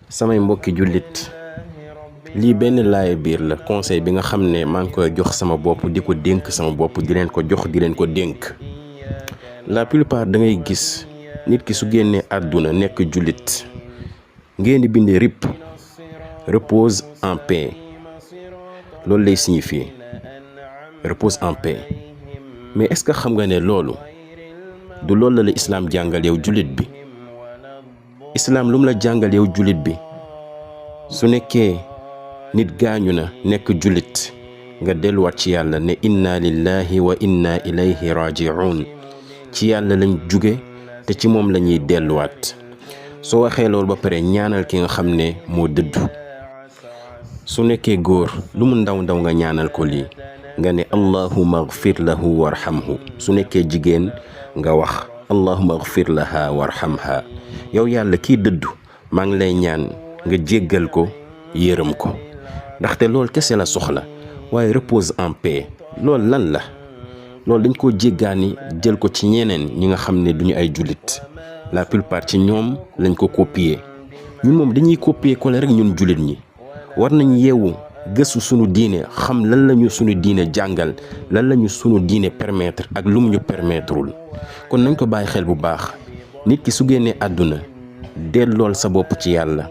samay mbokki jullit lii benn laay biir la conseil bi nga xam ne maa ngi koy jox sama bopp di ko dénk sama bopp di leen ko jox di leen ko dénk. La plupart da ngay gis nit ki su génnee àdduna nekk jullit ngeen di bind RIP, repose en paix. loolu lay signifier repose en paix. mais est-ce que xam nga ne loolu du loolu la islam jàngal yow jullit bi? islam lu mu la jàngal yow jullit bi su nekkee nit gaañu na nekk jullit nga delluwaat ci yàlla ne inna lillahi wa inna ilayhi raji'un. ci yàlla lañ jóge te ci moom la ñuy delluwaat. soo waxee loolu ba pare ñaanal ki nga xam ne moo dëddu. su nekkee góor lu mu ndaw ndaw nga ñaanal ko lii nga ne allahumma ighfir lahu warhamhu. su nekkee jigéen nga wax allahumma ighfir laha warhamha. yow yàlla kii dëddu maa ngi lay ñaan nga jéggal ko yërëm ko ndaxte loolu kese la soxla. waaye repose en paix loolu lan la? loolu dañ koo jéggaani jël ko ci ñeneen ñi nga xam ne duñu ay jullit. la plupart ci ñoom lañ ko copier. ñun moom dañuy copier ko rek ñun jullit ñi. war nañ yeewu gëstu sunu diine xam lan lañu sunu diine jàngal lan lañu sunu diine permettre ak lu mu ñu permettrewul. kon nañ ko bàyyi xel bu baax. nit ki su génnee àdduna dellool sa bopp ci yàlla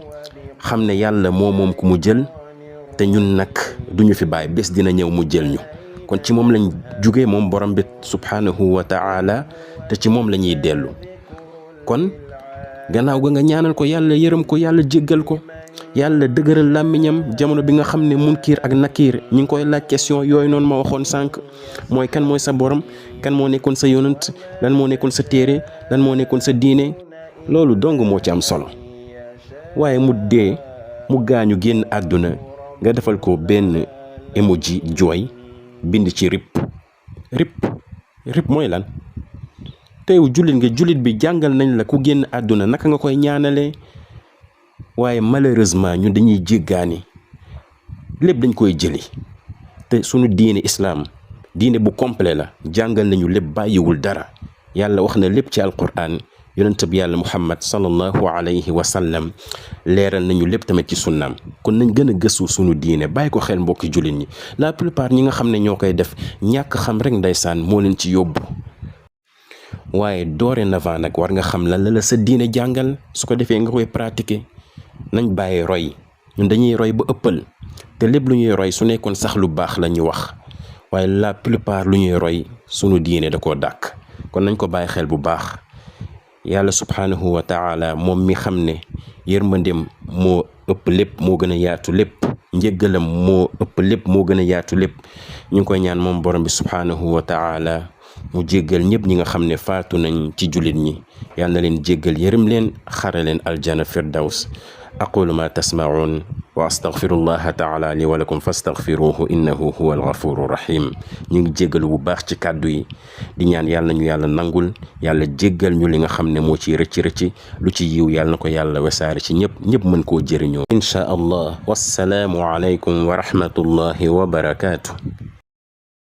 xam ne yàlla moom ku mu jël te ñun nag duñu fi bàyyi bés dina ñëw mu jël ñu. kon ci moom lañ jóge moom borom bi subhanahu wa ta'ala te ci moom la ñuy dellu. kon gannaaw ga nga ñaanal ko yàlla yërëm ko yàlla jéggal ko yàlla dëgëral làmmiñam jamono bi nga xam ne Munkar ak Nakiir ñi ngi koy laaj question yooyu noonu ma waxoon sànq mooy kan mooy sa borom, kan moo nekkoon sa yonent, lan moo nekkoon sa téere, lan moo nekkoon sa diine. loolu dong moo ci am solo. waaye mu dee mu gaañu génn àdduna nga defal ko benn emoji jooy bind ci RIP mooy lan? teew jullit bi jàngal nañ la ku génn àdduna naka nga koy ñaanalee. waaye malheureusement ñun dañuy jéggaani lépp dañ koy jëli te sunu diine islam diine bu complet la jàngal nañu lépp bàyyiwul dara. yàlla wax na lépp ci alquran yonent bi yàlla muhammad sallallahu alayhi wa sallam leeral nañu lépp tamit ci sunnaam. kon nañ gën a gëstu sunu diine bàyyi ko xel mbokki jullit ñi. la plupart ñi nga xam ne ñoo koy def ñàkk xam rek ndeysaan moo leen ci yóbbu. waaye dorénavant nag war nga xam lan la sa diine jàngal su ko defee nga koy pratiquer. nañ bàyyi roy ñun dañuy roy ba ëppal te lépp lu ñuy roy su nekkoon sax lu baax la ñu wax waaye la plupart lu ñuy roy sunu diine da koo dàkk. kon nañ ko bàyyi xel bu baax. yàlla subhanahu wa ta'ala moom mi xam ne yërmandem moo ëpp lépp moo gën a yaatu lépp njëggalam moo ëpp lépp moo gën a yaatu lépp ñu ngi koy ñaan moom borom bi subhanahu wa ta'ala mu jéggal ñëpp ñi nga xam ne faatu nañ ci jullit ñi. yal na leen jéggal yërëm leen xare leen aljana firdaws. aqulu ma tasma'un wa astaghfirullaha ta'ala li wa lakum fastaghfiruhu innahu huwal ghafurur rahim. ñu ngi jéggalu bu baax ci kàddu yi di ñaan yàlla ñu yàlla nangul yàlla jéggal ñu li nga xam ne moo ciy rëcc lu ci yiw yàlla na ko yàlla wesaare ci ñëpp mën koo jëriñoo insha allah. wassalaamu alaykum wa rahmatullahi wa barakaatu.